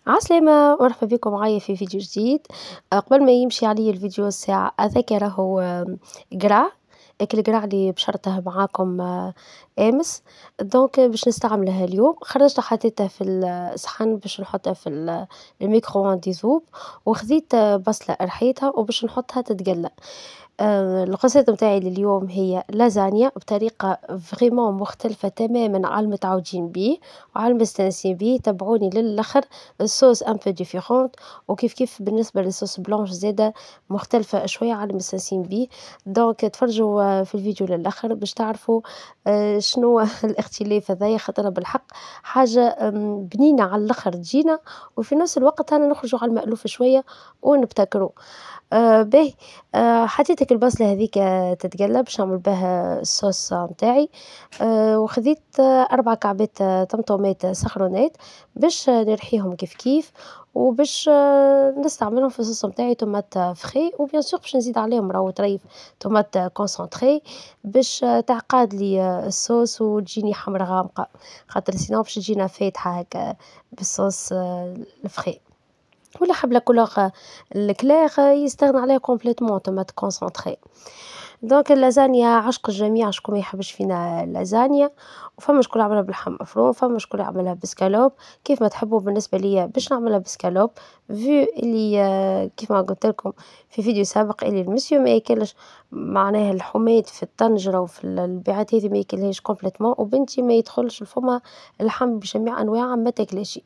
عسلامة، مرحبا بكم معايا في فيديو جديد. قبل ما يمشي علي الفيديو الساعة هذاك راهو قرع. القرع اللي بشرته معاكم امس. دونك باش نستعملها اليوم، خرجت حطيته في الصحن باش نحطها في الميكرووند يذوب، وخذيت بصلة رحيتها وباش نحطها تتقلى. الغسالة متاعي لليوم هي لازانيا بطريقة فريمون مختلفة تماما على المتعودين بيه وعلى المستانسين بيه. تابعوني للآخر، الصوص ان بو ديفيرونت، وكيف كيف بالنسبة للصوص بلانش زادة مختلفة شوية على المستانسين بيه. دونك تفرجوا في الفيديو للآخر باش تعرفوا شنو الاختلاف هذايا، خاطر بالحق حاجة بنينة على الآخر تجينا، وفي نفس الوقت أنا نخرجوا على المألوف شوية ونبتكروا. باهي. حطيت البصلة هذيك تتقلى باش نعمل بها الصوص متاعي. وخذيت 4 كعبات طمطمات سخرونات باش نرحيهم كيف كيف، وباش نستعملهم في الصوص متاعي طماط فخي، وبيان سور باش نزيد عليهم راهو طريف طماط كونسونطري باش تعقاد لي الصوص وتجيني حمرا غامقة، خاطر سينو باش تجينا فاتحة هكا بالصوص الفخي. ولا حب لا كولور الكلاغ يستغنى عليها كومبليتمون طماط كونسونطري. دونك اللازانيا عشق الجميع، شكون ما يحبش فينا اللازانيا. وفما شكون يعملها باللحم مفروم، فما شكون يعملها بسكالوب، كيف ما تحبوا. بالنسبه ليا باش نعملها بسكالوب، فيو اللي كيف ما قلت لكم في فيديو سابق اللي المسيو ما ياكلش معناها الحميد في الطنجره وفي البيعات هذه ما ياكلهاش كومبليتمون، وبنتي ما يدخلش لفمها اللحم بجميع انواعه ما تاكلش.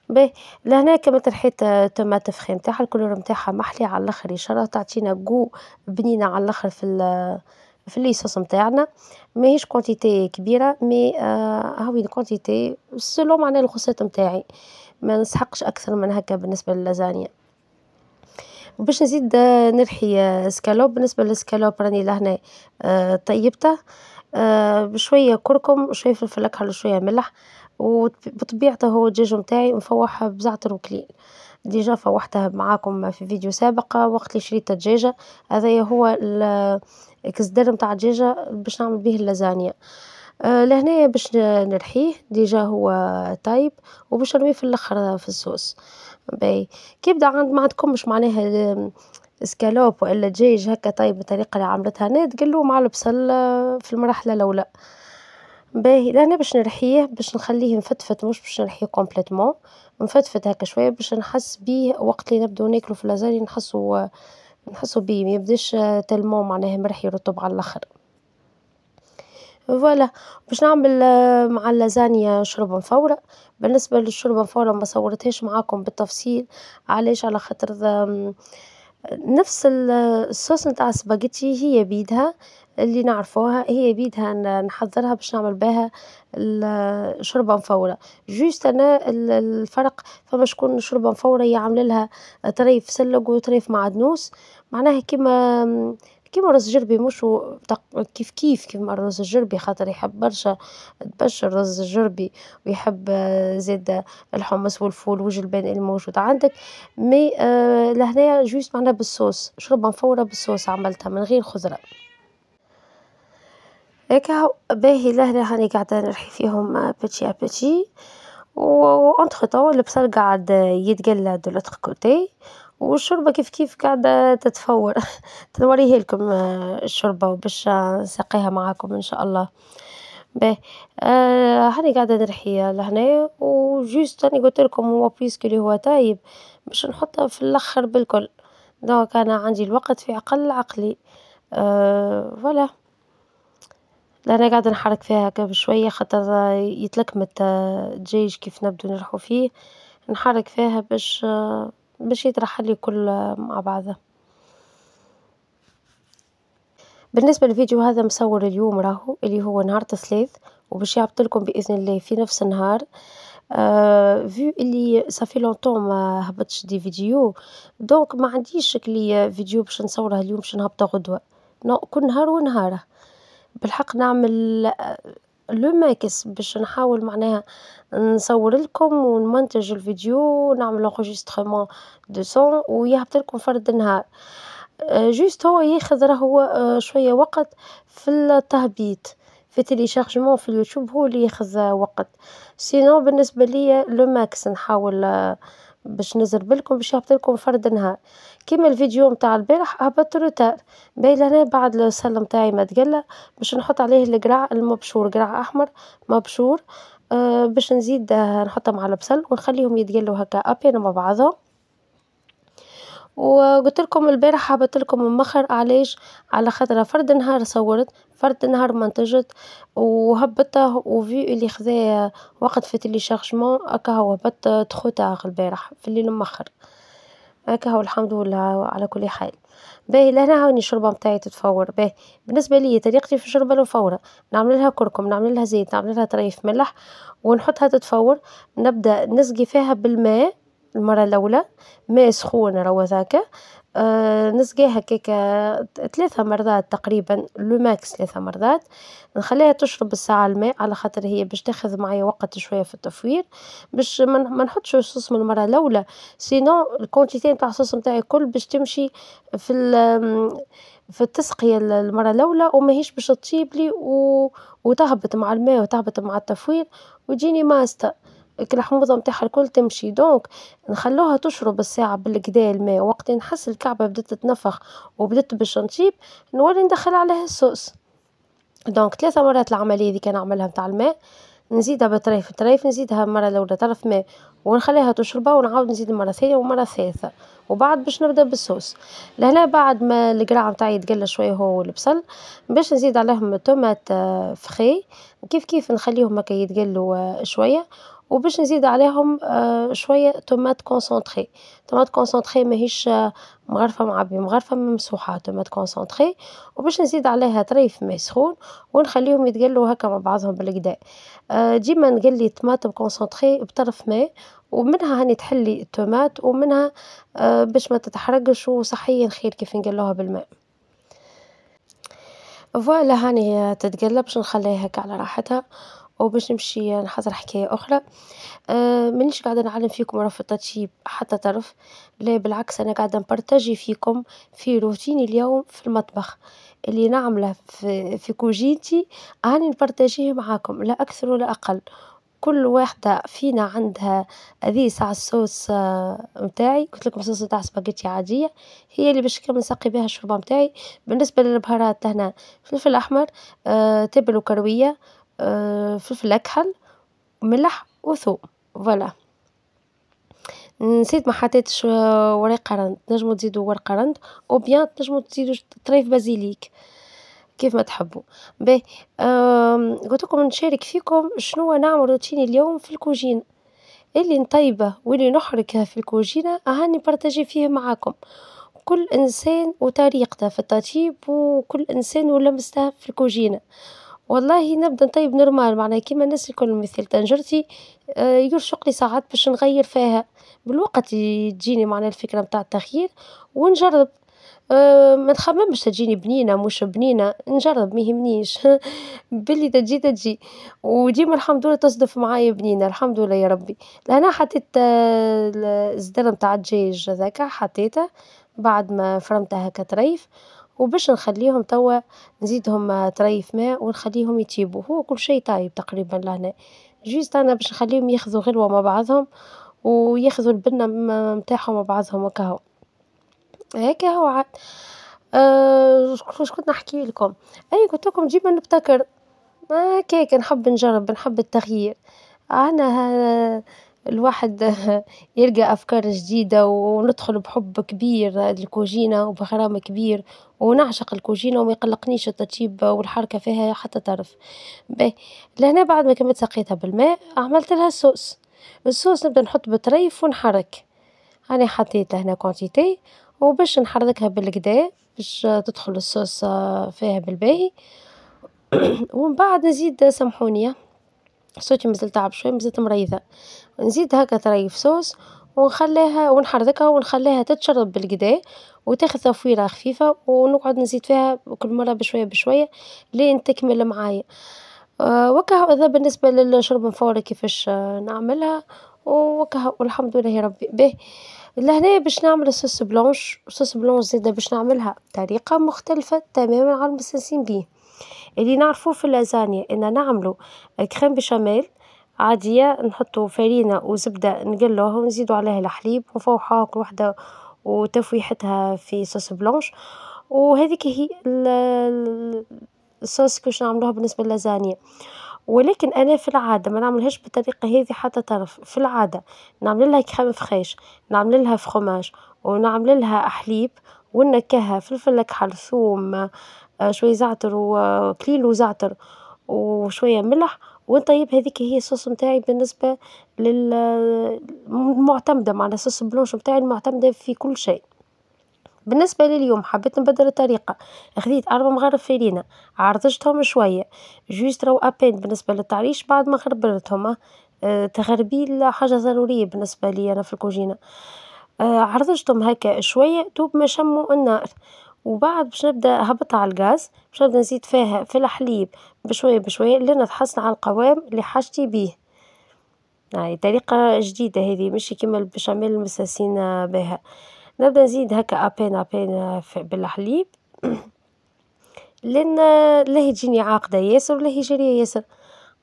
باهي. لهنا كما ترحيت طماط فخي متاعها، الكولور متاعها محلي على الاخر يشرى، تعطينا جو بنينه على الاخر في الليصوص متاعنا. ماهيش كونتيتي كبيره، مي هاوي الكونتيتي سولو معناها الغوصات متاعي، ما نسحقش اكثر من هكا بالنسبه للازانيا. وباش نزيد نرحي سكالوب. بالنسبه للسكالوب راني لهنا طيبته بشوية كركم وشوية فلفل أكحل وشوية ملح. وبطبيعته هو الدجاج متاعي مفوحة بزعتر وكليل، ديجا فوحتها معاكم في فيديو سابق وقت اللي شريت الدجاجة. هذايا هو الكسدر متاع الدجاجة باش نعمل به اللازانيا. لهنايا باش نرحيه ديجا هو طيب، وباش نرميه في الآخر في الصوص. باهي. كي يبدا ما عندكمش معناها اسكالوب والا دجاج هكا طيب بالطريقة اللي عملتها أنا، تقلوه مع البصل في المرحلة الأولى. باهي. لهنا باش نرحيه، باش نخليه مفتفت، مش باش نرحيه كومبليتمون، مفتفت هكا شوية باش نحس بيه وقت اللي نبدو ناكلو في اللازانيا، نحسو بيه ما يبداش تلمون معناها مرحي رطب على الآخر. فوالا. باش نعمل مع اللازانيا شوربة مفورة. بالنسبة للشوربة مفورة ما صورتهاش معاكم بالتفصيل، علاش؟ على خاطر نفس الصوص نتاع السباجيتي هي بيدها اللي نعرفوها، هي بيدها نحضرها باش نعمل بها الشوربة مفورة. جوست أنا الفرق، فما شكون شوربة مفورة هي عاملة لها طريف سلق وطريف معدنوس، معناها كيما رز جربي، مش كيف كيف كيما الرز الجربي، خاطر يحب برشا الرز الجربي، ويحب زاد الحمص والفول والجلبان اللي موجود عندك. مي لهنايا جوست معناها بالصوص، شوربة مفورة بالصوص عملتها من غير خضرة. هاكا باهي. لهنا هاني قاعدة نرحي فيهم بيتشي بيتشي، وانتخ طون البصل قاعد يتقلى دو لوتر كوتي، والشوربة كيف كيف قاعدة تتفور. نوريه لكم الشوربة وباش نسقيها معاكم إن شاء الله. باهي. هاني قاعدة نرحي لهنا، وجوست هاني قلت لكم هو بيسكو اللي هو طايب باش نحطها في الآخر بالكل. دونك أنا عندي الوقت في أقل عقلي. فوالا. أنا قاعدة نحرك فيها هكا بشوية، خاطر يتلكمت الدجاج كيف نبدو نرحو فيه، نحرك فيها باش يطرح لي كل مع بعضه. بالنسبة للفيديو هذا مصور اليوم راهو اللي هو نهار الثلاث، وباش يهبط لكم بإذن الله في نفس النهار. فيو اللي صافي لونطون ما هبطش دي فيديو، دونك ما عنديش كلي فيديو باش نصوره اليوم باش نهبطه غدوة. نو كل نهار ونهاره بالحق نعمل لو ماكس باش نحاول معناها نصور لكم ونمنتج الفيديو ونعمل انغيسترمون دو سون ويهبط لكم فرد النهار. جوست هو ياخذ راهو شوية وقت في التهبيط، في تيليشارجمون في اليوتيوب هو اللي ياخذ وقت، سينو بالنسبة ليا لو ماكس نحاول باش نزرب لكم باش يهبط لكم فرد نهار، كيما الفيديو متاع البارح هبط روتار، باهي لهنا بعد السلة متاعي ما تقلى باش نحط عليه القرع المبشور، قرع أحمر مبشور باش نزيد نحطهم على البصل ونخليهم يتقلوا هكا أبين مع بعضهم. وقلت لكم البارح هبط لكم مؤخر علاش، على خاطر فرد نهار صورت، فرد نهار منتجت وهبطته وفي اللي خذا وقت في تيليشارجمون هكا هو هبط تخو تاغ البارح في الليل مؤخر، هكا هو الحمد لله على كل حال. باهي لهنا هاني الشوربة متاعي تتفور، باهي بالنسبة ليا طريقتي في الشوربة المفورة، نعمل لها كركم، نعمل لها زيت، نعمل لها طريف ملح ونحطها تتفور، نبدأ نسقي فيها بالماء المرة الأولى، ماء سخون راهو ذاك، نسقيها هكاكا 3 مرات تقريبا لو ماكس 3 مرات، نخليها تشرب الساعة الماء على خاطر هي باش تاخذ معايا وقت شوية في التفوير، باش ما نحطش الصوص من المرة الأولى، سينو الكونتيتي نتاع الصوص نتاعي الكل باش تمشي في في التسقية المرة الأولى وماهيش باش تطيب لي وتهبط مع الماء وتهبط مع التفوير وتجيني ماسطة، الحموضة متاعها الكل تمشي، دونك نخلوها تشرب الساعة بالكدا الماء، وقت نحس الكعبة بدات تتنفخ وبدات باش نطيب نولي ندخل عليها الصوص، دونك 3 مرات العملية ذيكا نعملها متاع الماء، نزيدها بطريف طريف نزيدها المرة الأولى طرف ماء ونخليها تشربها ونعاود نزيد مرة ثانية ومرة ثالثة، وبعد باش نبدأ بالصوص، لهنا بعد ما القرع متاعي يتقلى شوية هو والبصل باش نزيد عليهم تومات فخي كيف نخليهم هكا يتقلوا شوية، وباش نزيد عليهم شوية تومات كونسونطري، تومات كونسونطري ماهيش مغرفة معبية، مغرفة ممسوحة تومات كونسونطري، وباش نزيد عليها طريف ماء سخون ونخليهم يتقلوا هكا مع بعضهم بالكدا، ديما نقلي طماطم كونسونطري بطرف ماء ومنها هاني تحلي التومات ومنها باش ما تتحرقش وصحيا خير كيف نقلوها بالماء. فوالا هاني تتقلى باش نخليها هكا على راحتها، وباش نمشي نحضر حكاية أخرى، مانيش قاعدة نعلم فيكم راه في التطييب حتى طرف، لا بالعكس أنا قاعدة نبارطاجي فيكم في روتيني اليوم في المطبخ، اللي نعمله في كوجينتي هاني نبارطاجيه معاكم لا أكثر ولا أقل، كل واحدة فينا عندها هذه ساع الصوص متاعي، قلت لكم صوص تاع سباجيتي عادية هي اللي باش كان نسقي بها الشوربة متاعي، بالنسبة للبهارات لهنا فلفل أحمر تبل وكروية فلفل أكحل ملح وثوم، فوالا. نسيت ما حطيتش ورق قرن، تنجموا تزيدوا ورق قرن أو بيان تنجموا تزيدوا طريف بازيليك كيف ما تحبوا، باهي قلت لكم نشارك فيكم شنوا نعمل روتيني اليوم في الكوجينة، اللي نطيبه واللي نحرقه في الكوجينة هاني بارطاجي فيه معاكم، كل إنسان وطريقته في التطييب وكل إنسان ولمسته في الكوجينة، والله نبدأ نطيب نورمال معناها كيما الناس الكل، مثل طنجرتي يرشق لي ساعات باش نغير فيها، بالوقت تجيني معناها الفكرة متاع التغيير ونجرب، ما نخممش تجيني بنينة مش بنينة، نجرب ما يهمنيش باللي تجي تجي، وديما الحمد لله تصدف معايا بنينة الحمد لله يا ربي، لهنا حطيت الصدر متاع الدجاج هذاكا حطيته بعد ما فرمته هكا طريف، وباش نخليهم توا نزيدهم طريف ماء ونخليهم يطيبوا، هو كل شيء طايب تقريبا لهنا، جيست أنا باش نخليهم ياخذوا غلوة مع بعضهم وياخذوا البنة متاعهم مع بعضهم وكهو، هيك هو عاد. واش كنت نحكي لكم؟ أي قلت لكم ديما نبتكر، هكاك نحب نجرب نحب التغيير، أنا الواحد يلقى أفكار جديدة وندخل بحب كبير للكوجينة وبغرام كبير، ونعشق الكوجينة وما يقلقنيش التطيب والحركة فيها حتى طرف، باهي لهنا بعد ما كملت سقيتها بالماء عملت لها الصوص، الصوص نبدأ نحط بطريف ونحرك، أنا حطيت هنا كونتيتي وباش نحركها بالكدا باش تدخل الصوص فيها بالباهي ومن بعد نزيد سامحوني صوتي مازال تعب شوية مازلت مريضة، نزيد هكا طريف صوص ونخليها ونحركها ونخليها تتشرب بالكدا وتاخذ تفويرة خفيفة ونقعد نزيد فيها كل مرة بشوية بشوية لين تكمل معايا، وكا هذا بالنسبة للشرب الفوري كيفاش نعملها، وكا والحمد لله يا ربي، باهي لهنا باش نعمل الصوص بلانش، الصوص بلانش زادة باش نعملها بطريقة مختلفة تمامًا على المستانسين بيه، اللي نعرفوه في اللازانيا إن نعملو كريم بشاميل عادية، نحطو فرينة وزبدة نقلوها ونزيدو عليها الحليب ونفوحوها كل وحدة وتفويحتها في صوص بلانش، وهذيك هي الصوص كيفاش نعملوها بالنسبة للازانيا. ولكن أنا في العادة ما نعملهاش بالطريقة هذي حتى طرف، في العادة نعمل لها كريم فريش، نعمل لها فخوماج، ونعمل لها حليب، ونكهها فلفل أكحل، ثوم، شوية زعتر وكليل وزعتر وشوية ملح، ونطيب هذيك هي الصوص متاعي بالنسبة المعتمدة معناها صوص بلانش متاعي المعتمدة في كل شيء. بالنسبة لي اليوم حبيت نبدل الطريقة، خذيت 4 مغارف فرينة عرضجتهم شوية، جوست راهو أبان بالنسبة للتعريش بعد ما غربلتهم، تغربيل حاجة ضرورية بالنسبة لي أنا في الكوجينة، عرضجتهم هكا شوية دوب ما شموا النار، وبعد باش نبدأ هبطها على الغاز، باش نبدأ نزيد فيها في الحليب بشوية بشوية لين تحصل على القوام اللي حاجتي بيه. هاي طريقة جديدة هذي ماشي كيما البشاميل المساسين بها. نبدأ نزيد هكا أبان أبان بالحليب لين لا هي تجيني عاقدة ياسر ولا هي جارية ياسر،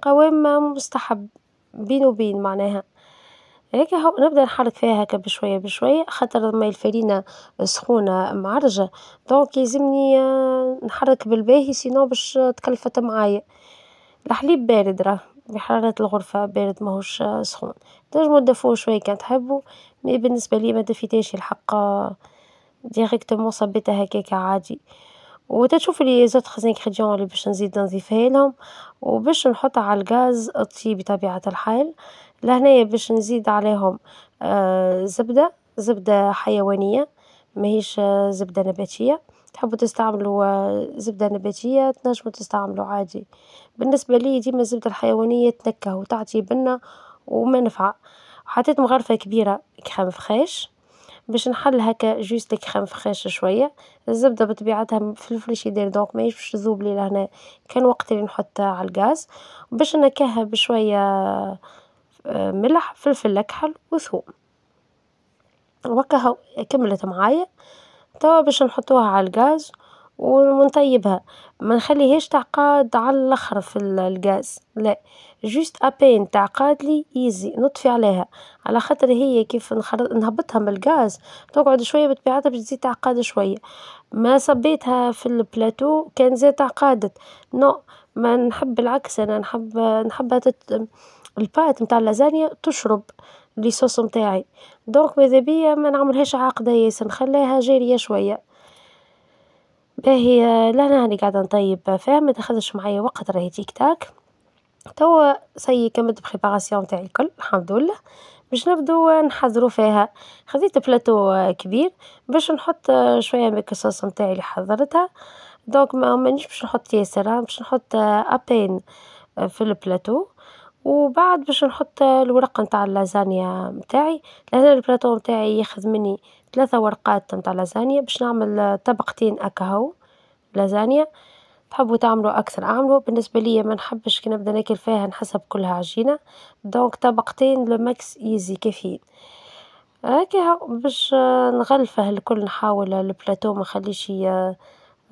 قوام مستحب بين وبين معناها، هيك هو نبدأ نحرك فيها هكا بشوية بشوية خاطر ماي الفرينة سخونة معرجة، دونك يلزمني نحرك بالباهي سينو باش تكلفت معايا، الحليب بارد راه بحرارة الغرفة بارد ماهوش سخون، تنجمو تدفوه شوية كان تحبوا، مي بالنسبة لي ما دفيتهاش الحق ديريكتومون صبيتها هكاكا عادي، وتشوفي لي زوت إنغريديون اللي باش نزيد نضيفها لهم، وباش نحطها على الغاز تطيب بطبيعة الحال، لهنايا باش نزيد عليهم زبدة حيوانية ماهيش زبدة نباتية، تحبوا تستعملوا زبدة نباتية تنجموا تستعملوا عادي، بالنسبة لي ديما الزبدة الحيوانية تنكه وتعطي بنة ومنفعة، حطيت مغرفة كبيرة كريم فريش باش نحل هكا جوست الكريم فريش شوية، الزبدة بطبيعتها في الفريشيدير دونك ماهيش باش تذوب لي لهنا، كان وقت اللي نحطها على الغاز، باش نكهها بشوية ملح فلفل أكحل وثوم، وهكا هو كملت معايا، توا باش نحطوها على الغاز ونطيبها، ما نخليهاش تعقاد على اللخر في الغاز، لا جوست أبان تعقاد لي يزي نطفي عليها، على خاطر هي كيف نهبطها من الغاز تقعد شوية بطبيعتها باش تزيد تعقاد شوية، ما صبيتها في البلاتو كان زاد تعقدت، نو ما نحب العكس أنا نحبها البات متاع اللازانيا تشرب لي صوص متاعي، دونك ماذا بيا ما نعملهاش عاقدة ياسر نخليها جارية شوية. باهي لهنا راني قاعدة نطيب فيها ما تاخذش معايا وقت راهي تيك تاك، توا كملت بريباراسيون تاعي الكل الحمد لله، باش نبدو نحضرو فيها، خذيت بلاتو كبير باش نحط شوية من الصوص متاعي اللي حضرتها، دونك مانيش باش نحط ياسر باش نحط أبان في البلاتو، وبعد باش نحط الورق نتاع اللازانيا متاعي، لهنا البلاتو متاعي ياخذ مني 3 ورقات نتاع لازانيا باش نعمل طبقتين هاكا هو لازانيا، تحبوا تعملوا أكثر اعملوا، بالنسبة ليا ما نحبش كي نبدا ناكل فيها نحسها بكلها عجينة، دونك طبقتين لو ماكس يزي كافيين، هاكا هو باش نغلفه الكل نحاول البلاتو ما نخليش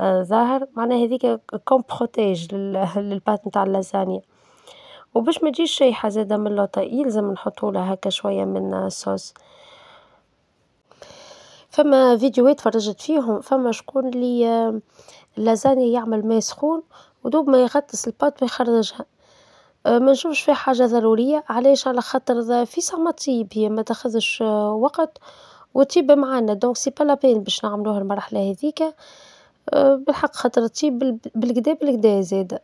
ظاهر، معناها هذيك كوم بروتيج للبات نتاع اللازانيا، وباش ما تجيش شايحة زادة من اللوطا يلزم نحطولها هاكا شوية من الصوص. فما فيديوهات فرجت فيهم فما شكون اللي اللازانيا يعمل ماء سخون ودوب ما يغطس الباط ويخرجها، ما نشوفش فيها حاجة ضرورية، علاش؟ على خاطر في ساعة تطيب هي ما تاخذش وقت وتطيب معانا، دونك سي با لا بين باش نعملوها المرحلة هاذيكا، بالحق خاطر تطيب بالقدا بالقدا زادة،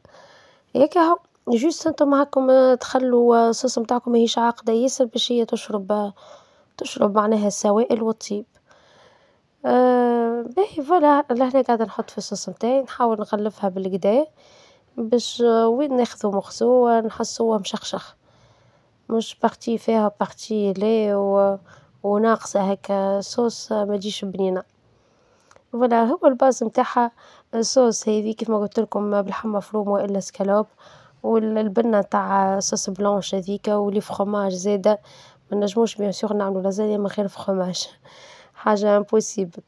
ياك هو جوست انتم هاكم تخلوا الصوص متاعكم ماهيش عاقدة ياسر باش هي تشرب معناها السوائل وتطيب. باهي فوالا لهنا قاعدة نحط في الصوص متاعي نحاول نغلفها بالقدا باش وين ناخذو مخزو نحسوه مشخشخ، مش بارتي فيها بارتي لا وناقصة هكا صوص ما تجيش بنينة، فوالا هو الباز متاعها الصوص هذي كيف ما قلت لكم باللحم مفروم والا سكالوب، والبنة تاع صوص بلانش هذيكا ولي فخوماج زادة، ما نجموش بيان سور نعملو لازانيا من غير فخوماج حاجة امبوسيبل.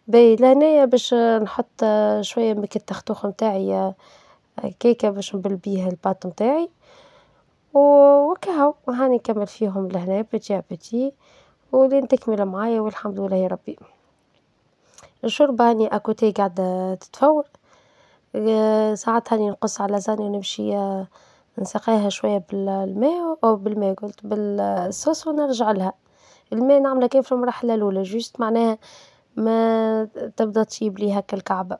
باهي لهنايا باش نحط شوية من التختوخ متاعي كيكة باش نبل بيها الباط متاعي، وكهو هاني نكمل فيهم لهنا بيتي ا بيتي، ولين تكمل معايا والحمد لله يا ربي. الشوربة هاني أكوتي قاعدة تتفور، ساعات هاني نقص على لازانيا ونمشي نسقيها شوية بالماء أو بالماء قلت بالصوص ونرجع لها. الماء نعمله كيف في المرحلة الأولى جوست معناها ما تبدا تشيب لي هكا الكعبة.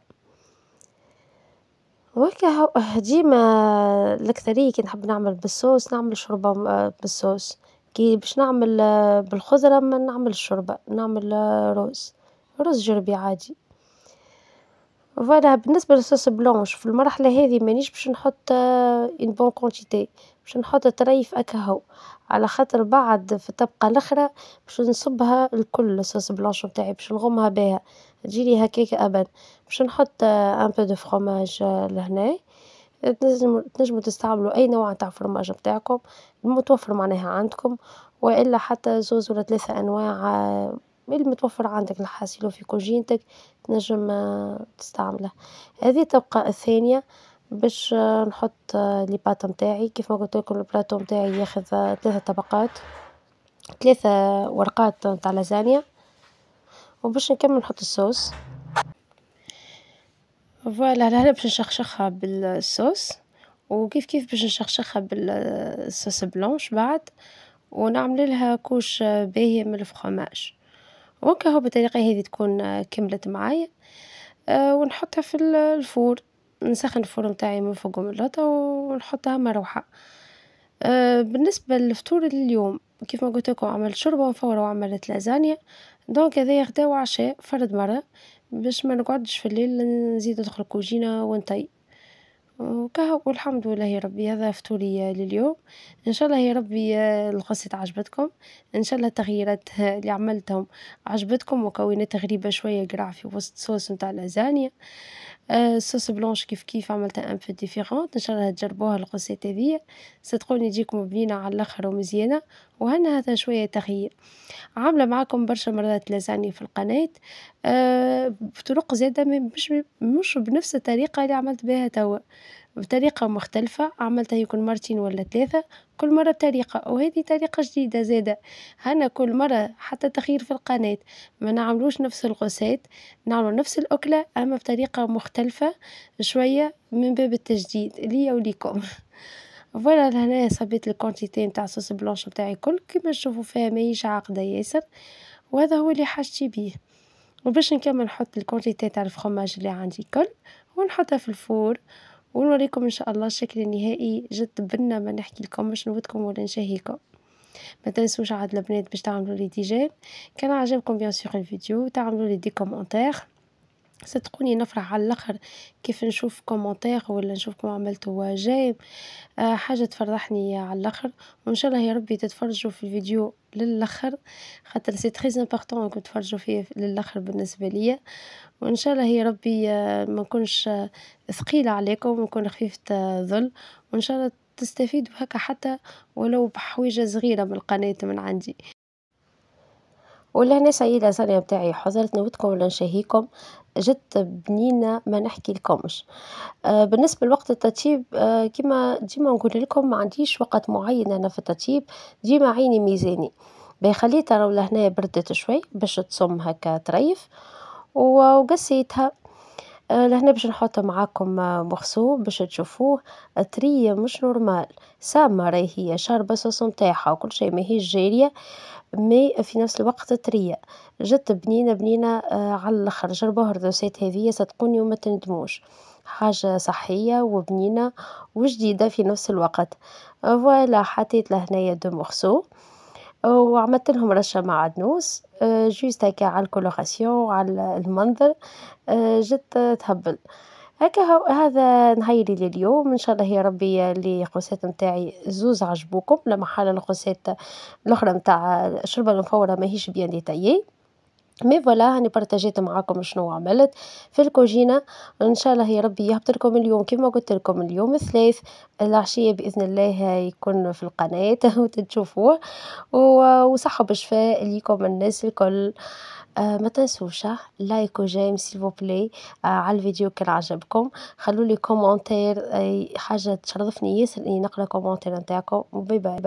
وهكا ديما الأكثرية كي نحب نعمل بالصوص نعمل شوربة بالصوص، كي باش نعمل بالخضرة ما نعمل شوربة نعمل رز جربي عادي. فوالا بالنسبة للصوص بلونش في المرحلة هذي مانيش باش نحط اون بون كونتيتي، باش نحط طريف أكا هو، على خاطر بعد في الطبقة الأخرى باش نصبها الكل الصوص بلونش متاعي باش نغمها بيها تجيلي هكاك أبن، باش نحط ان بو دو فروماج لهنا. تنجمو تستعملوا أي نوع تاع فرماج متاعكم المتوفر معناها عندكم، وإلا حتى زوز ولا 3 أنواع اللي متوفر عندك الحاصل في كوجينتك تنجم تستعمله. هذه الطبقة الثانية باش نحط لي بات متاعي كيف ما قلت لكم البلاطو متاعي ياخذ 3 طبقات، 3 ورقات تاع لازانيا، وباش نكمل نحط الصوص. فوالا هنا باش نشخشخها بالصوص، وكيف باش نشخشخها بالصوص بلونش بعد، ونعمل لها كوش باهية من الفخاماج، وهكا هو بالطريقة هذي تكون كملت معايا. ونحطها في الفور، نسخن الفور متاعي من فوق ومن اللوطا ونحطها مروحة. بالنسبة للفطور اليوم كيف ما قلت لكم عملت شوربة مفورة وعملت لازانيا، دونك هذايا غدا وعشاء فرد مرة باش ما نقعدش في الليل نزيد ندخل كوجينة ونطي. وكهو والحمد لله يا ربي هذا فطوري لليوم. ان شاء الله يا ربي القصة عجبتكم، ان شاء الله التغييرات اللي عملتهم عجبتكم، مكونات غريبة شوية قرع في وسط صوص نتاع لازانيا. الصوص بلونش كيف عملتها ان بو ديفيرونت، ان شاء الله تجربوها القصة هذيا صدقوني تجيكم بنينة على الاخر ومزيانة، وهنا هذا شوية تغيير. عاملة معاكم برشا مرات لازاني في القناة بطرق زادة مش بنفس الطريقة اللي عملت بها توا، بطريقة مختلفة عملتها يمكن مرتين ولا 3، كل مرة بطريقة، وهذه طريقة جديدة زادة. هنا كل مرة حتى تغيير في القناة ما نعملوش نفس الغوسات، نعمل نفس الأكلة أما بطريقة مختلفة شوية من باب التجديد ليا وليكم. فوالا لهنا صبيت الكونتيتي نتاع صوص بلونش نتاعي كل كيما تشوفوا فيها ماهيش عاقدة ياسر، وهذا هو اللي حاجتي بيه. وباش نكمل نحط الكونتيتي تاع الفخوماج اللي عندي كل ونحطها في الفور، ونوريكم ان شاء الله الشكل النهائي. جد بنا ما نحكي لكم باش نودكم ولا نشهيكم. ما تنسوش عاد البنات باش تعملوا لي ديجان، كان عجبكم بيان سور الفيديو تعملوا لي دي كومونتير، صدقوني نفرح على الاخر كيف نشوف كومنتير ولا نشوفكم عملتوا جايب حاجة تفرحني على الاخر. وان شاء الله يا ربي تتفرجوا في الفيديو للاخر، خاطر سي تري امبورطون انكم تفرجوا فيه للاخر بالنسبة ليا. وان شاء الله يا ربي ما نكونش ثقيلة عليكم ونكون خفيفة ظل، وان شاء الله تستفيدوا هكا حتى ولو بحويجة صغيرة من القناة من عندي. ولهنا سعيدة ثانية متاعي حضرت نودكم ولا نشهيكم، جد بنينة ما نحكي لكمش. بالنسبة لوقت التطييب كيما ديما نقول لكم ما عنديش وقت معين أنا في التطييب، ديما عيني ميزاني. خليتها راهو لهنا بردت شوي باش تصم هكا طريف وقسيتها. لهنا باش نحط معاكم مغسول باش تشوفوه طرية مش نورمال، سامة راهي هي شاربة صوص نتاعها وكل شيء ماهيش جارية، مي في نفس الوقت طرية جد بنينة على الآخر. جربوها الريسيت هذيا صدقوني وما تندموش، حاجة صحية وبنينة وجديدة في نفس الوقت. فوالا حطيت لهنايا 2 مورسو وعملت لهم رشة معدنوس جوست هكا على الكولوراسيون على المنظر جد تهبل. هكا هذا نهاري لليوم، ان شاء الله يا ربي اللي قصات نتاعي زوز عجبوكم، لا محال القصات الاخرى نتاع الشوربه المفوره ماهيش بيان ديتايي، مي فوالا هاني بارطاجيت معاكم شنو عملت في الكوجينه. ان شاء الله يا ربي يهبط لكم اليوم كما قلت لكم اليوم الثلاث العشيه باذن الله يكون في القناه وتشوفوه وصحه بشفاء ليكم الناس الكل. ما تنسوش لايك وجيم سيل بلاي على الفيديو كان عجبكم. خلوا لي كومنتير، حاجة تشرفني ياسر إني نقرا كومنتير نتاعكم. باي باي.